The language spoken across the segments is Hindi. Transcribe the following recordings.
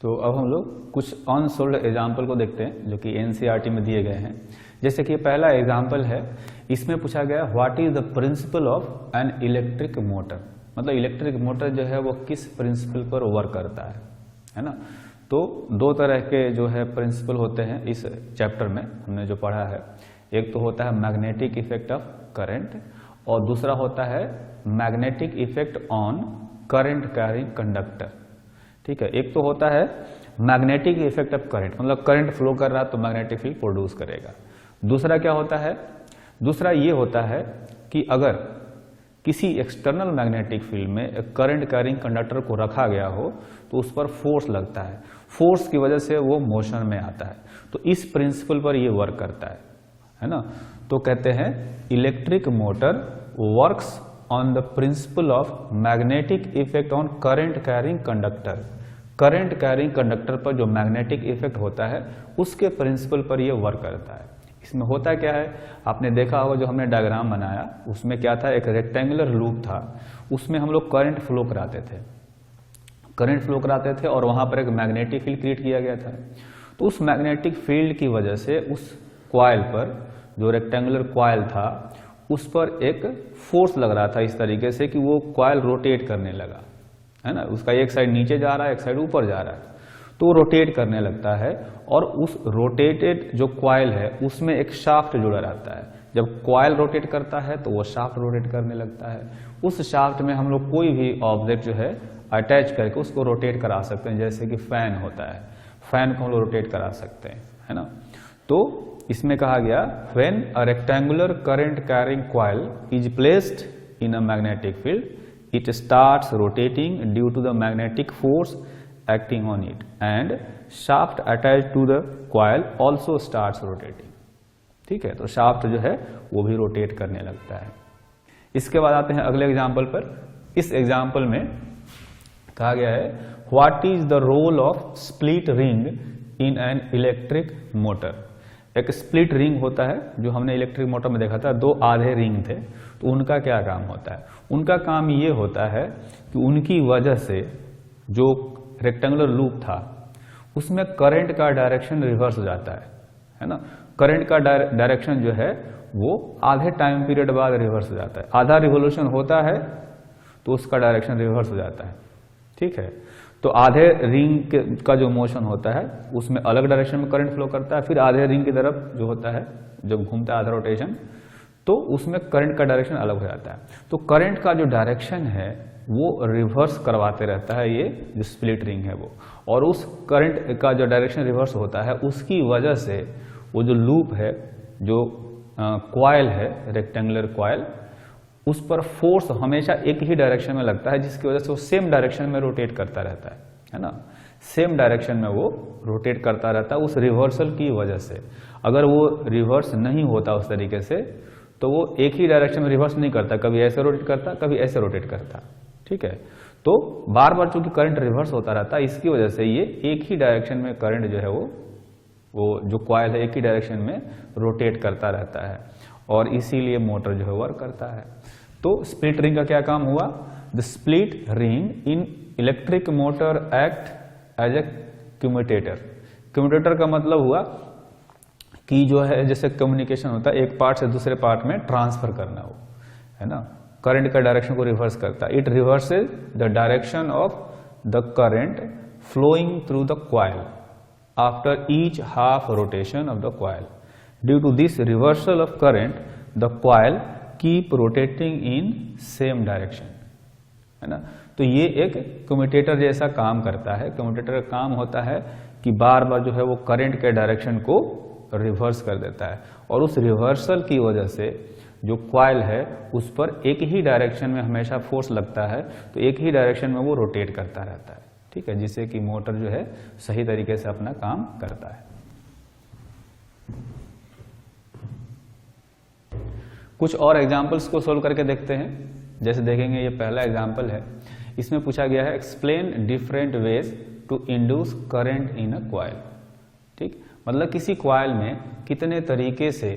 तो अब हम लोग कुछ अनसोल्व्ड एग्जाम्पल को देखते हैं जो कि एनसीईआरटी में दिए गए हैं। जैसे कि पहला एग्जाम्पल है, इसमें पूछा गया what is the principle of N electric motor. मतलब इलेक्ट्रिक मोटर जो है वो किस प्रिंसिपल पर वर्क करता है ना। तो दो तरह के जो है प्रिंसिपल होते हैं इस चैप्टर में हमने जो पढ़ा है। एक तो होता है मैग्नेटिक इफेक्ट ऑफ करंट और दूसरा होता है magnetic effect on current carrying conductor. ठीक है, एक तो होता है मैग्नेटिक इफेक्ट ऑफ करंट, मतलब करंट फ्लो कर रहा है तो मैग्नेटिक फील्ड प्रोड्यूस करेगा। दूसरा क्या होता है, दूसरा ये होता है कि अगर किसी एक्सटर्नल मैग्नेटिक फील्ड में एक करंट कैरिंग कंडक्टर को रखा गया हो तो उस पर फोर्स लगता है, फोर्स की वजह से वो मोशन में आता है। तो इस प्रिंसिपल पर ये वर्क करता है ना। तो कहते हैं electric motor works on the principle of magnetic effect on current carrying conductor. Current carrying conductor पर जो मैग्नेटिक इफेक्ट होता है उसके प्रिंसिपल पर यह वर्क करता है। इसमें होता क्या है, आपने देखा होगा जो हमने डायग्राम बनाया उसमें क्या था, एक रेक्टेंगुलर लूप था, उसमें हम लोग करंट फ्लो कराते थे, करंट फ्लो कराते थे और वहां पर एक मैग्नेटिक फील्ड क्रिएट किया गया था। तो उस मैग्नेटिक फील्ड की वजह से उस कॉइल पर, जो रेक्टेंगुलर कॉइल था, उस पर एक फोर्स लग रहा था इस तरीके से कि वो कॉइल रोटेट करने लगा, है ना। उसका एक साइड नीचे जा रहा है, एक साइड ऊपर जा रहा है, तो वो रोटेट करने लगता है और उस रोटेटेड जो कॉइल है उसमें एक शाफ्ट जुड़ा रहता है। जब कॉइल रोटेट करता है तो वो शाफ्ट रोटेट करने लगता है। उस शाफ्ट में हम लोग कोई भी ऑब्जेक्ट जो है अटैच करके उसको रोटेट करा सकते हैं, जैसे कि फैन होता है, फैन को हम लोग रोटेट करा सकते हैं, है ना। तो इसमें कहा गया when a rectangular current carrying coil is placed in a magnetic field, it starts rotating due to the magnetic force acting on it and shaft attached to the coil also starts rotating। ठीक है, तो शाफ्ट जो है वो भी रोटेट करने लगता है। इसके बाद आते हैं अगले एग्जाम्पल पर। इस एग्जाम्पल में कहा गया है what is the role of split ring in an electric motor. एक स्प्लिट रिंग होता है जो हमने इलेक्ट्रिक मोटर में देखा था, दो आधे रिंग थे, तो उनका क्या काम होता है। उनका काम ये होता है कि उनकी वजह से जो रेक्टेंगुलर लूप था उसमें करंट का डायरेक्शन रिवर्स हो जाता है ना। करंट का डायरेक्शन जो है वो आधे टाइम पीरियड बाद रिवर्स हो जाता है। आधा रिवोल्यूशन होता है तो उसका डायरेक्शन रिवर्स हो जाता है। ठीक है, तो आधे रिंग का जो मोशन होता है उसमें अलग डायरेक्शन में करंट फ्लो करता है, फिर आधे रिंग की तरफ जो होता है जब घूमता है आधा रोटेशन तो उसमें करंट का डायरेक्शन अलग हो जाता है। तो करंट का जो डायरेक्शन है वो रिवर्स करवाते रहता है ये जो स्प्लिट रिंग है वो, और उस करंट का जो डायरेक्शन रिवर्स होता है उसकी वजह से वो जो लूप है, जो कॉइल है रेक्टेंगुलर कॉइल, उस पर फोर्स हमेशा एक ही डायरेक्शन में लगता है, जिसकी वजह से वो सेम डायरेक्शन में रोटेट करता रहता है ना। सेम डायरेक्शन में वो रोटेट करता रहता है उस रिवर्सल की वजह से। अगर वो रिवर्स नहीं होता उस तरीके से तो वो एक ही डायरेक्शन में रिवर्स नहीं करता, कभी ऐसे रोटेट करता कभी ऐसे रोटेट करता। ठीक है, तो बार बार चूंकि करंट रिवर्स होता रहता है इसकी वजह से ये एक ही डायरेक्शन में करंट जो है वो जो कॉइल है एक ही डायरेक्शन में रोटेट करता रहता है और इसीलिए मोटर जो है वर्क करता है। तो स्प्लिट रिंग का क्या काम हुआ, the split ring in electric motor act as a commutator. Commutator का मतलब हुआ कि जो है जैसे कम्युनिकेशन होता है एक पार्ट से दूसरे पार्ट में ट्रांसफर करना हो, है ना। करंट का डायरेक्शन को रिवर्स करता है, it reverses the direction of the current flowing through the coil after each half rotation of the coil. Due to this reversal of current the coil keep rotating in same direction, है ना। तो ये एक कम्यूटेटर जैसा काम करता है। कम्यूटेटर का काम होता है कि बार बार जो है वो करंट के डायरेक्शन को रिवर्स कर देता है और उस रिवर्सल की वजह से जो कॉइल है उस पर एक ही डायरेक्शन में हमेशा फोर्स लगता है, तो एक ही डायरेक्शन में वो रोटेट करता रहता है। ठीक है, जिससे कि मोटर जो है सही तरीके से अपना काम करता है। कुछ और एग्जाम्पल्स को सोल्व करके देखते हैं। जैसे देखेंगे ये पहला एग्जाम्पल है, इसमें पूछा गया है explain different ways to induce current in a coil. ठीक, मतलब किसी कॉइल में कितने तरीके से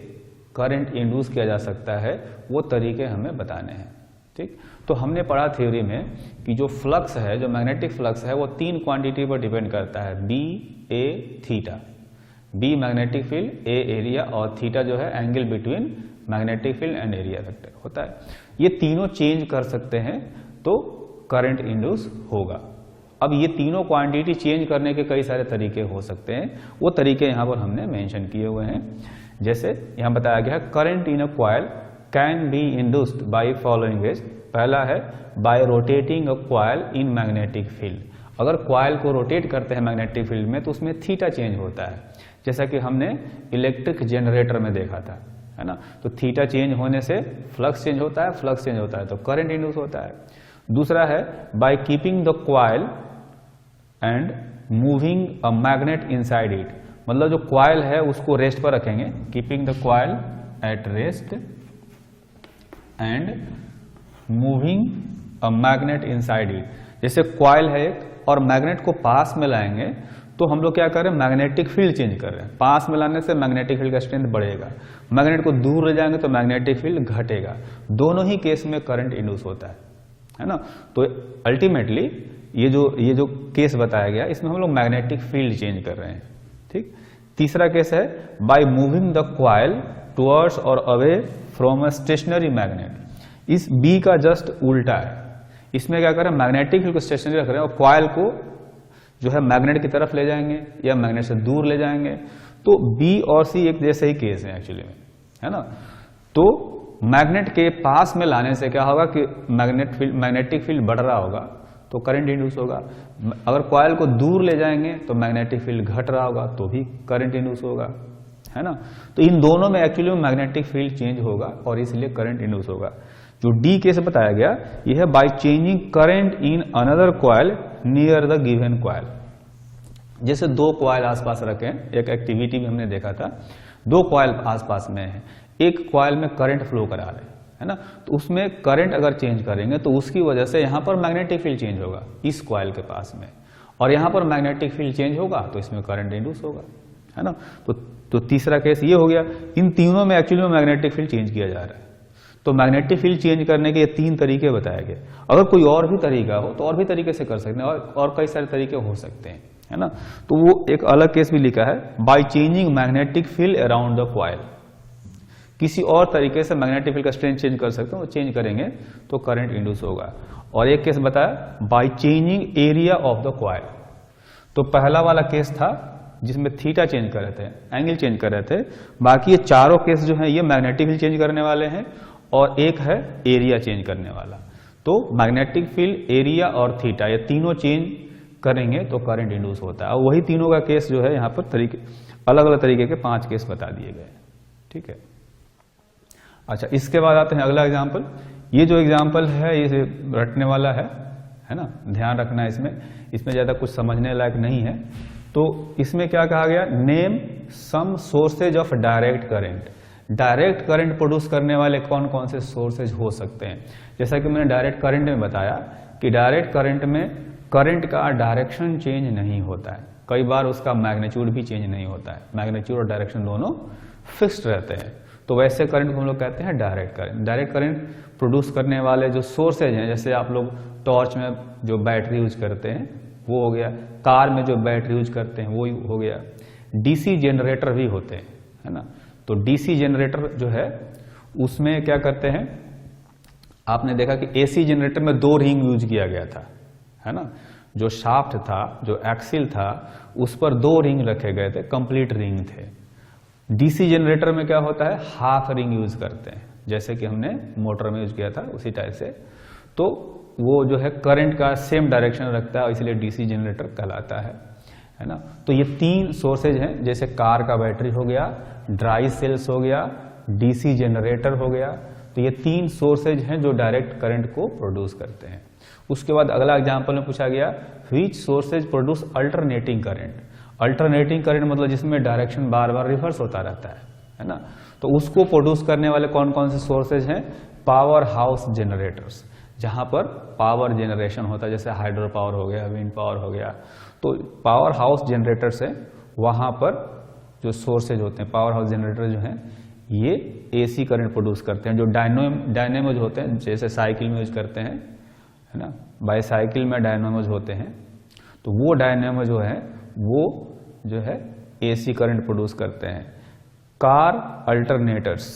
करंट इंड्यूस किया जा सकता है वो तरीके हमें बताने हैं। ठीक। तो हमने पढ़ा थ्योरी में कि जो फ्लक्स है, जो मैग्नेटिक फ्लक्स है, वो 3 क्वांटिटी पर डिपेंड करता है, बी, ए, थीटा। बी मैग्नेटिक फील्ड, ए एरिया, और थीटा जो है angle between magnetic field and area vector होता है। ये तीनों चेंज कर सकते हैं तो करंट इंड्यूस होगा। अब ये तीनों क्वांटिटी चेंज करने के कई सारे तरीके हो सकते हैं, वो तरीके यहाँ पर हमने मेंशन किए हुए हैं। जैसे यहाँ बताया गया है current in a coil can be induced by following veg. पहला है bye rotating a coil in magnetic field. अगर कॉइल को रोटेट करते हैं मैग्नेटिक फील्ड में तो उसमें थीटा चेंज होता है, जैसा कि हमने इलेक्ट्रिक जनरेटर में देखा था, है ना। तो थीटा चेंज होने से फ्लक्स चेंज होता है, फ्लक्स चेंज होता है तो करंट इंड्यूस होता है। दूसरा है by keeping the coil and moving a magnet inside it. मतलब जो कॉइल है उसको रेस्ट पर रखेंगे, keeping the coil at rest and moving a magnet inside it. जैसे कॉइल है एक और मैग्नेट को पास में लाएंगे तो हम लोग क्या कर रहे हैं, मैग्नेटिक फील्ड चेंज कर रहे हैं। पास में लाने से मैग्नेटिक फील्ड का स्ट्रेंथ बढ़ेगा, मैग्नेट को दूर ले जाएंगे तो मैग्नेटिक फील्ड घटेगा। दोनों ही केस में करंट इंड्यूस होता है ना। तो अल्टीमेटली ये जो केस बताया गया इसमें हम लोग मैग्नेटिक फील्ड चेंज कर रहे हैं, ठीक। तीसरा केस है by moving the coil towards और away from a stationary magnet. इस बी का जस्ट उल्टा है, इसमें क्या कर रहे हैं, मैग्नेटिक फील्ड को स्टेशनरी रख रहे हैं और कॉइल को जो है मैग्नेट की तरफ ले जाएंगे या मैग्नेट से दूर ले जाएंगे। तो बी और सी एक जैसे ही केस है एक्चुअली में, है ना। तो मैग्नेट के पास में लाने से क्या होगा कि मैग्नेटिक फील्ड बढ़ रहा होगा तो करंट इंड्यूस होगा। अगर कॉइल को दूर ले जाएंगे तो मैग्नेटिक फील्ड घट रहा होगा तो भी करंट इंड्यूस होगा, है ना। तो इन दोनों में एक्चुअली में मैग्नेटिक फील्ड चेंज होगा और इसलिए करंट इंड्यूस होगा। जो डी केस बताया गया यह है by changing current in another coil near the given coil. जैसे दो कॉइल आसपास रखें, एक एक्टिविटी में हमने देखा था, दो कॉइल आसपास में है, एक कॉइल में करंट फ्लो करा रहे हैं, है ना। तो उसमें करंट अगर चेंज करेंगे तो उसकी वजह से यहां पर मैग्नेटिक फील्ड चेंज होगा इस कॉइल के पास में, और यहां पर मैग्नेटिक फील्ड चेंज होगा तो इसमें करंट इंड्यूस होगा, है ना। तो तीसरा केस ये हो गया। इन तीनों में एक्चुअली में मैग्नेटिक फील्ड चेंज किया जा रहा है। तो मैग्नेटिक फील्ड चेंज करने के ये 3 तरीके बताए गए। अगर कोई और भी तरीका हो तो और भी तरीके से कर सकते हैं, और कई सारे तरीके हो सकते हैं, है ना। तो वो एक अलग केस भी लिखा है by changing magnetic field around the coil. किसी और तरीके से मैग्नेटिक फील्ड का स्ट्रेंथ चेंज कर सकते हैं, वो चेंज करेंगे तो करंट इंड्यूस होगा। और एक केस बताया by changing area of the coil. तो पहला वाला केस था जिसमें थीटा चेंज कर रहे थे, एंगल चेंज कर रहे थे। बाकी ये चारों केस जो है ये मैग्नेटिक फील्ड चेंज करने वाले हैं, और एक है एरिया चेंज करने वाला। तो मैग्नेटिक फील्ड, एरिया और थीटा ये तीनों चेंज करेंगे तो करंट इंड्यूस होता है। और वही तीनों का केस जो है यहाँ पर तरीके अलग अलग तरीके के 5 केस बता दिए गए, ठीक है। अच्छा, इसके बाद आते हैं अगला एग्जाम्पल। ये जो एग्जाम्पल है ये रटने वाला है ना, ध्यान रखना है इसमें ज्यादा कुछ समझने लायक नहीं है। तो इसमें क्या कहा गया, name some sources of direct current. Direct current produce करने वाले कौन कौन से सोर्सेज हो सकते हैं। जैसा कि मैंने डायरेक्ट करंट में बताया कि डायरेक्ट करंट में करंट का डायरेक्शन चेंज नहीं होता है, कई बार उसका मैग्नीट्यूड भी चेंज नहीं होता है, मैग्नीट्यूड और डायरेक्शन दोनों फिक्स्ड रहते हैं। तो वैसे करंट को हम लोग कहते हैं direct current. Direct current produce करने वाले जो सोर्सेज हैं, जैसे आप लोग टॉर्च में जो बैटरी यूज करते हैं वो हो गया, कार में जो बैटरी यूज करते हैं वो हो गया, डीसी जनरेटर भी होते हैं, है ना। तो डीसी जनरेटर जो है उसमें क्या करते हैं, आपने देखा कि एसी जनरेटर में 2 रिंग यूज किया गया था, है ना। जो शाफ्ट था, जो एक्सिल था, उस पर 2 रिंग रखे गए थे, कंप्लीट रिंग थे। डीसी जनरेटर में क्या होता है, हाफ रिंग यूज करते हैं, जैसे कि हमने मोटर में यूज किया था उसी टाइप से। तो वो जो है करंट का सेम डायरेक्शन रखता है, इसलिए डीसी जनरेटर कहलाता है ना। तो ये 3 सोर्सेज हैं, जैसे कार का बैटरी हो गया, ड्राई सेल्स हो गया, डीसी जनरेटर हो गया। तो ये 3 सोर्सेज हैं जो डायरेक्ट करंट को प्रोड्यूस करते हैं। उसके बाद अगला एग्जांपल में पूछा गया which sources produce alternating current. Alternating current मतलब जिसमें डायरेक्शन बार बार रिवर्स होता रहता है ना। तो उसको प्रोड्यूस करने वाले कौन कौन से सोर्सेज हैं, पावर हाउस जनरेटर्स, जहां पर पावर जनरेशन होता है, जैसे हाइड्रो पावर हो गया, विंड पावर हो गया। तो पावर हाउस जनरेटर से वहां पर जो सोर्सेज होते हैं, पावर हाउस जनरेटर जो हैं ये AC करंट प्रोड्यूस करते हैं। जो डायनेमोज होते हैं, जैसे साइकिल में यूज करते हैं, है ना, बाईसाइकिल में डायनेमोज होते हैं, तो वो डायनेमो जो है वो जो है AC करंट प्रोड्यूस करते हैं। कार अल्टरनेटर्स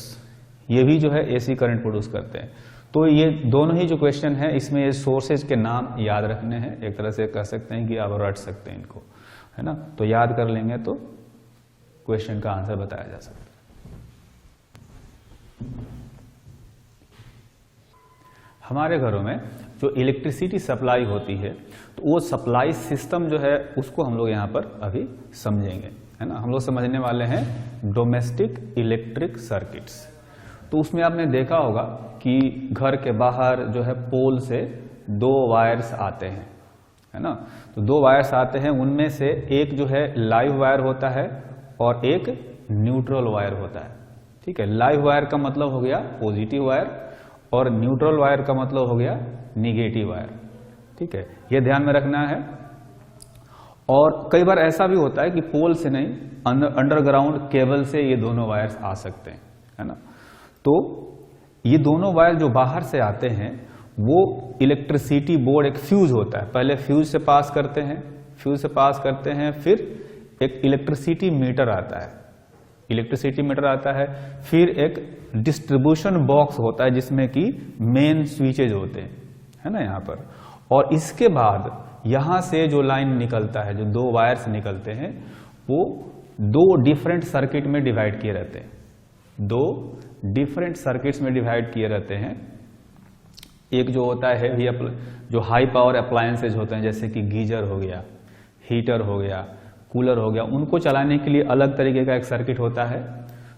ये भी जो है AC करंट प्रोड्यूस करते हैं। तो ये दोनों ही जो क्वेश्चन है इसमें ये सोर्सेज के नाम याद रखने हैं, एक तरह से कह सकते हैं कि आप रट सकते हैं इनको, है ना। तो याद कर लेंगे तो क्वेश्चन का आंसर बताया जा सकता है। हमारे घरों में जो इलेक्ट्रिसिटी सप्लाई होती है तो वो सप्लाई सिस्टम जो है उसको हम लोग यहाँ पर अभी समझेंगे, है ना। हम लोग समझने वाले हैं डोमेस्टिक इलेक्ट्रिक सर्किट्स। तो उसमें आपने देखा होगा कि घर के बाहर जो है पोल से 2 वायर्स आते हैं, है ना। तो 2 वायर्स आते हैं, उनमें से एक जो है लाइव वायर होता है और एक न्यूट्रल वायर होता है, ठीक है। लाइव वायर का मतलब हो गया पॉजिटिव वायर और न्यूट्रल वायर का मतलब हो गया निगेटिव वायर, ठीक है। ये ध्यान में रखना है। और कई बार ऐसा भी होता है कि पोल से नहीं, अंडरग्राउंड केबल से ये दोनों वायर्स आ सकते हैं, है ना। तो ये दोनों वायर जो बाहर से आते हैं वो इलेक्ट्रिसिटी बोर्ड, एक फ्यूज होता है, पहले फ्यूज से पास करते हैं, फ्यूज से पास करते हैं, फिर एक इलेक्ट्रिसिटी मीटर आता है, इलेक्ट्रिसिटी मीटर आता है, फिर एक डिस्ट्रीब्यूशन बॉक्स होता है जिसमें कि मेन स्विचेज होते हैं, है ना, यहाँ पर। और इसके बाद यहां से जो लाइन निकलता है, जो 2 वायर्स निकलते हैं, वो 2 डिफरेंट सर्किट में डिवाइड किए रहते हैं, 2 डिफरेंट सर्किट्स में डिवाइड किए रहते हैं। एक जो होता है जो हाई पावर अप्लायंसेज होते हैं, जैसे कि गीजर हो गया, हीटर हो गया, कूलर हो गया, उनको चलाने के लिए अलग तरीके का एक सर्किट होता है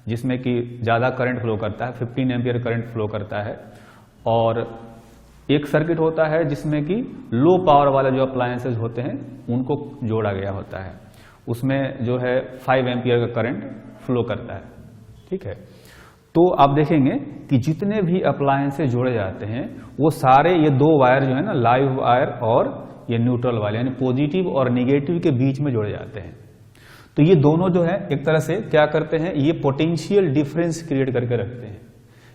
जिसमें कि ज़्यादा करंट फ्लो करता है, 15 एम्पियर करंट फ्लो करता है। और एक सर्किट होता है जिसमें कि लो पावर वाले जो अप्लायंसेज होते हैं उनको जोड़ा गया होता है, उसमें जो है 5 एम्पियर का करंट फ्लो करता है, ठीक है। तो आप देखेंगे कि जितने भी अप्लायंसेज जोड़े जाते हैं वो सारे ये 2 वायर जो है ना, लाइव वायर और ये न्यूट्रल वाले, यानी पॉजिटिव और निगेटिव के बीच में जोड़े जाते हैं। तो ये दोनों जो है एक तरह से क्या करते हैं, ये पोटेंशियल डिफरेंस क्रिएट करके रखते हैं।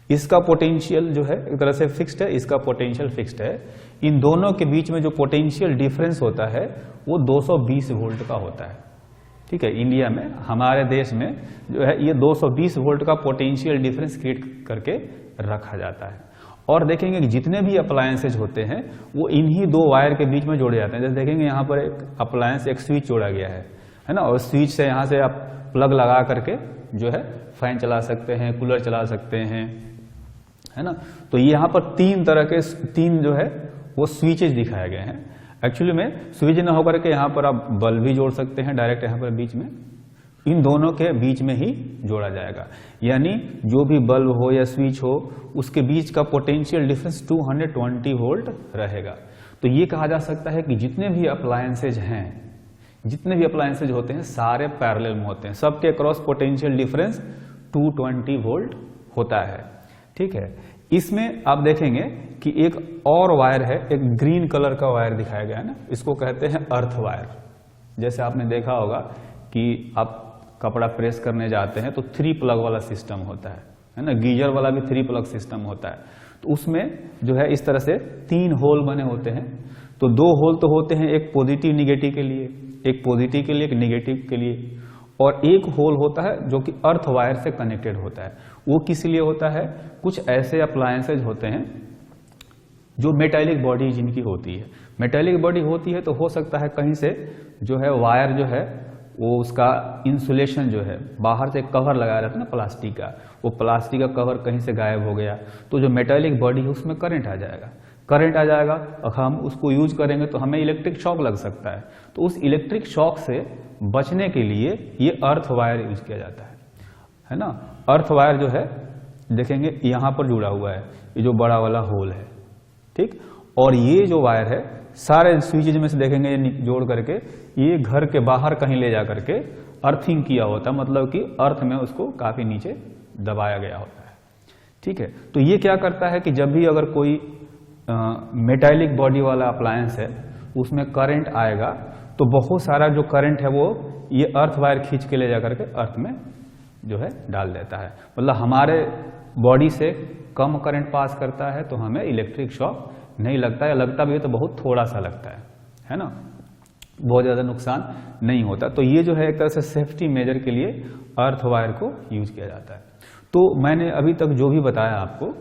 इसका पोटेंशियल जो है एक तरह से फिक्स्ड है, इसका पोटेंशियल फिक्स्ड है। इन दोनों के बीच में जो पोटेंशियल डिफरेंस होता है वो 220 वोल्ट का होता है, ठीक है। इंडिया में, हमारे देश में जो है ये 220 वोल्ट का पोटेंशियल डिफरेंस क्रिएट करके रखा जाता है। और देखेंगे कि जितने भी अप्लायंसेज होते हैं वो इन्हीं 2 वायर के बीच में जोड़े जाते हैं। जैसे देखेंगे यहाँ पर एक अप्लायंस, एक स्विच जोड़ा गया है ना, और स्विच से यहाँ से आप प्लग लगा करके जो है फैन चला सकते हैं, कूलर चला सकते हैं, है ना। तो यहाँ पर 3 तरह के 3 जो है वो स्विचेज दिखाए गए हैं। एक्चुअली में स्विच न होकर के यहाँ पर आप बल्ब भी जोड़ सकते हैं डायरेक्ट, यहाँ पर बीच में, इन दोनों के बीच में ही जोड़ा जाएगा। यानी जो भी बल्ब हो या स्विच हो उसके बीच का पोटेंशियल डिफरेंस 220 वोल्ट रहेगा। तो ये कहा जा सकता है कि जितने भी अप्लायंसेज हैं, जितने भी अप्लायंसेज होते हैं सारे पैरेलल में होते हैं, सबके क्रॉस पोटेंशियल डिफरेंस 220 वोल्ट होता है, ठीक है। इसमें आप देखेंगे कि एक और वायर है, एक ग्रीन कलर का वायर दिखाया गया है ना, इसको कहते हैं अर्थ वायर। जैसे आपने देखा होगा कि आप कपड़ा प्रेस करने जाते हैं तो 3 प्लग वाला सिस्टम होता है ना, गीजर वाला भी 3 प्लग सिस्टम होता है। तो उसमें जो है इस तरह से 3 होल बने होते हैं। तो 2 होल तो होते हैं, एक पॉजिटिव निगेटिव के लिए, एक पॉजिटिव के लिए, एक निगेटिव के लिए, और एक होल होता है जो कि अर्थ वायर से कनेक्टेड होता है। वो किस लिए होता है, कुछ ऐसे अप्लायंसेज होते हैं जो मेटालिक बॉडी जिनकी होती है, मेटालिक बॉडी होती है, तो हो सकता है कहीं से जो है वायर जो है वो उसका इंसुलेशन जो है, बाहर से कवर लगाया रहता है ना प्लास्टिक का, वो प्लास्टिक का कवर कहीं से गायब हो गया, तो जो मेटालिक बॉडी है उसमें करंट आ जाएगा, करंट आ जाएगा और हम उसको यूज करेंगे तो हमें इलेक्ट्रिक शॉक लग सकता है। तो उस इलेक्ट्रिक शॉक से बचने के लिए ये अर्थ वायर यूज किया जाता है ना। अर्थ वायर जो है देखेंगे यहाँ पर जुड़ा हुआ है, ये जो बड़ा वाला होल है, ठीक। और ये जो वायर है सारे स्विचेज में से देखेंगे ये जोड़ करके ये घर के बाहर कहीं ले जा करके अर्थिंग किया होता है, मतलब कि अर्थ में उसको काफी नीचे दबाया गया होता है, ठीक है। तो ये क्या करता है कि जब भी अगर कोई मेटालिक बॉडी वाला अप्लायंस है उसमें करंट आएगा तो बहुत सारा जो करंट है वो ये अर्थ वायर खींच के ले जा करके अर्थ में जो है डाल देता है। मतलब हमारे बॉडी से कम करंट पास करता है तो हमें इलेक्ट्रिक शॉक नहीं लगता, या लगता भी है तो बहुत थोड़ा सा लगता है ना, बहुत ज़्यादा नुकसान नहीं होता। तो ये जो है एक तरह से सेफ्टी मेजर के लिए अर्थ वायर को यूज किया जाता है। तो मैंने अभी तक जो भी बताया आपको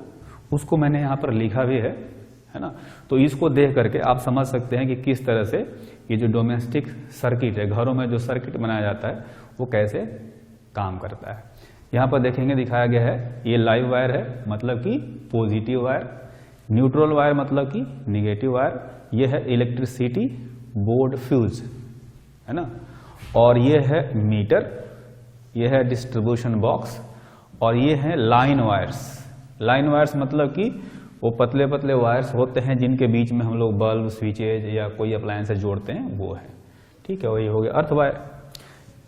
उसको मैंने यहाँ पर लिखा भी है ना। तो इसको देख करके आप समझ सकते हैं कि किस तरह से ये जो डोमेस्टिक सर्किट है, घरों में जो सर्किट बनाया जाता है वो कैसे काम करता है। यहाँ पर देखेंगे दिखाया गया है, ये लाइव वायर है मतलब कि पॉजिटिव वायर, न्यूट्रल वायर मतलब कि निगेटिव वायर, ये है इलेक्ट्रिसिटी बोर्ड फ्यूज है ना, और ये है मीटर, ये है डिस्ट्रीब्यूशन बॉक्स, और ये है लाइन वायर्स। लाइन वायर्स मतलब कि वो पतले पतले वायर्स होते हैं जिनके बीच में हम लोग बल्ब, स्विचेज या कोई अप्लायंसेस जोड़ते हैं, वो है। ठीक है, वही हो गया अर्थ वायर।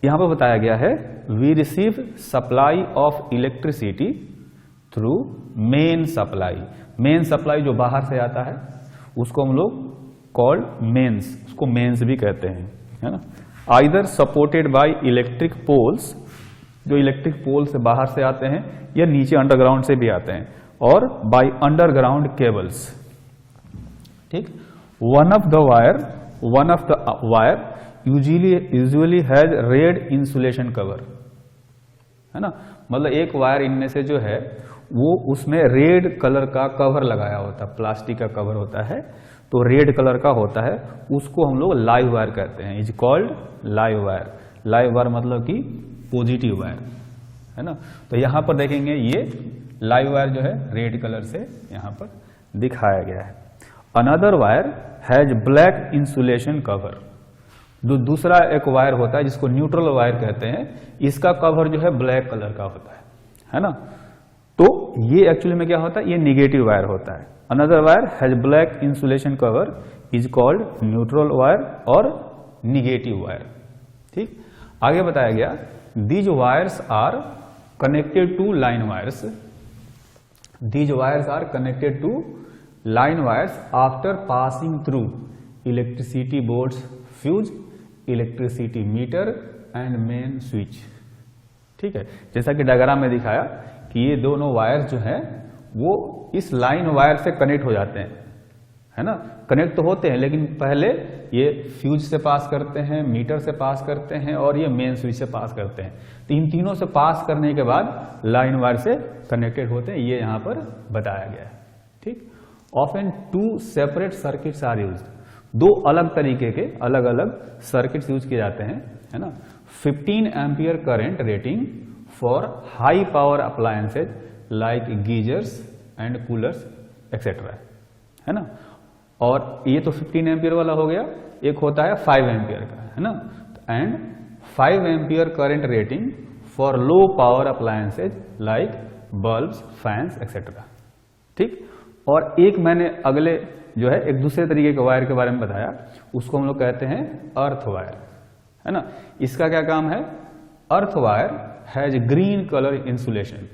यहाँ पर बताया गया है we receive supply of electricity through main supply. Main supply जो बाहर से आता है उसको हम लोग कॉल्ड मेंस, उसको मेंस भी कहते हैं, है ना। Either supported by electric poles, जो इलेक्ट्रिक पोल से बाहर से आते हैं, या नीचे अंडरग्राउंड से भी आते हैं, और बाय अंडरग्राउंड केबल्स। ठीक, one of the wire usually has red insulation cover, है ना। मतलब एक वायर इनमें से जो है वो उसमें रेड कलर का कवर लगाया होता है, प्लास्टिक का कवर होता है, तो रेड कलर का होता है, उसको हम लोग लाइव वायर कहते हैं, is called live wire. Live wire मतलब कि पॉजिटिव वायर, है ना। तो यहां पर देखेंगे ये लाइव वायर जो है रेड कलर से यहां पर दिखाया गया है। Another wire has black insulation cover, जो दूसरा एक वायर होता है जिसको न्यूट्रल वायर कहते हैं, इसका कवर जो है ब्लैक कलर का होता है ना। तो ये एक्चुअली में क्या होता है, ये निगेटिव वायर होता है। Another wire has black insulation cover is called neutral wire और निगेटिव वायर। ठीक, आगे बताया गया these wires are connected to line wires. These wires are connected to line wires after passing through electricity boards fuse, electricity meter and main switch. ठीक है, जैसा कि डायग्राम में दिखाया कि ये दोनों वायर्स जो हैं वो इस लाइन वायर से कनेक्ट हो जाते हैं, है ना। कनेक्ट तो होते हैं लेकिन पहले ये फ्यूज से पास करते हैं, मीटर से पास करते हैं, और ये मेन स्विच से पास करते हैं। तो इन तीनों से पास करने के बाद लाइन वायर से कनेक्टेड होते हैं, ये यहां पर बताया गया है। ठीक, often to separate circuits are used, दो अलग तरीके के अलग अलग सर्किट्स यूज किए जाते हैं, है ना। 15 ampere current rating for high power appliances like geysers and coolers etcetera, है ना। और ये तो 15 एम्पियर वाला हो गया, एक होता है 5 एम्पियर का, है ना। And 5 ampere current rating for low power appliances like bulbs, fans etcetera. ठीक, और एक मैंने अगले जो है एक दूसरे तरीके के वायर के बारे में बताया, उसको हम लोग कहते हैं अर्थ वायर, है ना। इसका क्या काम है, earth wire has green colour insulation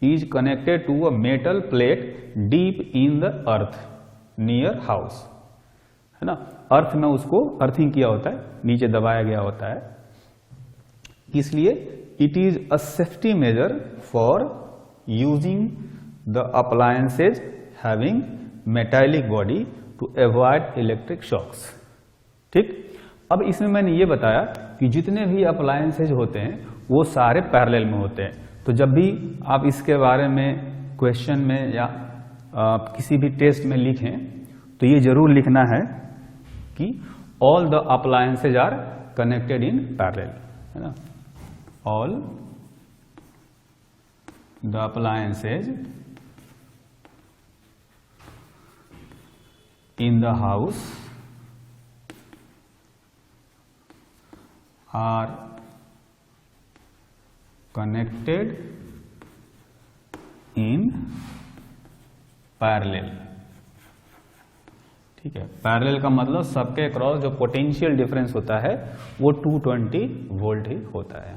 is connected to a metal plate deep in the earth near house, है ना। अर्थ में उसको अर्थिंग किया होता है, नीचे दबाया गया होता है, इसलिए it is a safety measure for using the appliances having metallic body to avoid electric shocks. ठीक, अब इसमें मैंने ये बताया कि जितने भी अप्लायंसेज होते हैं वो सारे पैरेलल में होते हैं। तो जब भी आप इसके बारे में क्वेश्चन में या किसी भी टेस्ट में लिखें तो ये जरूर लिखना है कि all the appliances are connected in parallel, है ना। All the appliances in the house are connected in parallel। ठीक है, पैरेलल का मतलब सबके क्रॉस जो पोटेंशियल डिफरेंस होता है वो 220 वोल्ट ही होता है।